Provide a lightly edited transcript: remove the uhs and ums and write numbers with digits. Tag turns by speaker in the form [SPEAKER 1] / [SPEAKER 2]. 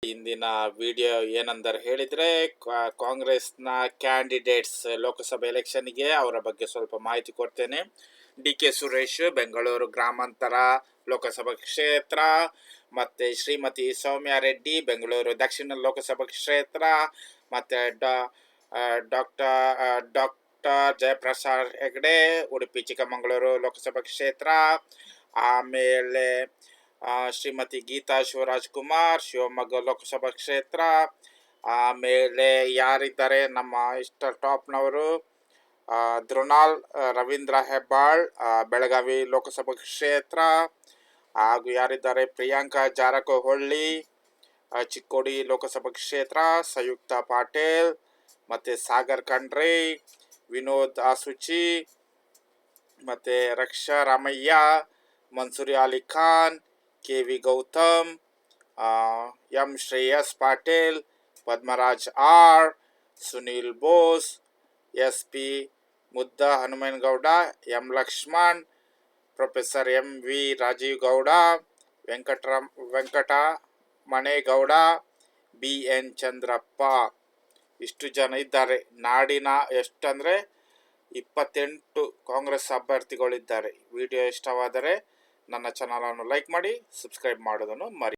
[SPEAKER 1] ಇಂದಿನ ವಿಡಿಯೋ ಏನೆಂದರೆ ಹೇಳಿದರೆ ಕಾಂಗ್ರೆಸ್ನ ಕ್ಯಾಂಡಿಡೇಟ್ಸ್ ಲೋಕಸಭೆ ಎಲೆಕ್ಷನ್ಗೆ ಅವರ ಬಗ್ಗೆ ಸ್ವಲ್ಪ ಮಾಹಿತಿ ಕೊಡ್ತೇನೆ. ಡಿ.ಕೆ. ಸುರೇಶ್ ಬೆಂಗಳೂರು ಗ್ರಾಮಾಂತರ ಲೋಕಸಭಾ ಕ್ಷೇತ್ರ, ಮತ್ತು ಶ್ರೀಮತಿ ಸೌಮ್ಯಾ ರೆಡ್ಡಿ ಬೆಂಗಳೂರು ದಕ್ಷಿಣ ಲೋಕಸಭಾ ಕ್ಷೇತ್ರ, ಮತ್ತು ಡಾಕ್ಟರ್ ಜಯಪ್ರಸಾದ್ ಹೆಗಡೆ ಉಡುಪಿ ಚಿಕ್ಕಮಗಳೂರು ಲೋಕಸಭಾ ಕ್ಷೇತ್ರ, ಆಮೇಲೆ ಶ್ರೀಮತಿ ಗೀತಾ ಶಿವರಾಜ್ ಕುಮಾರ್ ಶಿವಮೊಗ್ಗ ಲೋಕಸಭಾ ಕ್ಷೇತ್ರ, ಆಮೇಲೆ ಯಾರಿದ್ದಾರೆ ನಮ್ಮ ಇಷ್ಟ ಟಾಪ್ನವರು, ಧೃಣಾಲ್ ರವೀಂದ್ರ ಹೆಬ್ಬಾಳ್ ಬೆಳಗಾವಿ ಲೋಕಸಭಾ ಕ್ಷೇತ್ರ, ಹಾಗೂ ಯಾರಿದ್ದಾರೆ ಪ್ರಿಯಾಂಕಾ ಜಾರಕಿಹೊಳಿ ಚಿಕ್ಕೋಡಿ ಲೋಕಸಭಾ ಕ್ಷೇತ್ರ, ಸಂಯುಕ್ತ ಪಾಟೀಲ್, ಮತ್ತು ಸಾಗರ್ ಖಂಡ್ರೆ, ವಿನೋದ್ ಆಸುಚಿ, ಮತ್ತು Raksha Ramaiah, Mansoori Ali Khan, K V. Gautam, M. Shreyas Patil, Padmaraj R, Sunil Bose, S P. Mudda Hanumegowda, M. Laxman, professor M V. Rajeev Gowda, Venkatamanegowda, B N. Chandrappa. ಇಷ್ಟು ಜನ ಇದ್ದಾರೆ. ನಾಡಿನ ಎಷ್ಟಂದರೆ 28 ಕಾಂಗ್ರೆಸ್ ಅಭ್ಯರ್ಥಿಗಳಿದ್ದಾರೆ. ವಿಡಿಯೋ ಇಷ್ಟವಾದರೆ ನನ್ನ ಚಾನಲನ್ನು ಲೈಕ್ ಮಾಡಿ, ಸಬ್ಸ್ಕ್ರೈಬ್ ಮಾಡೋದನ್ನು ಮರಿ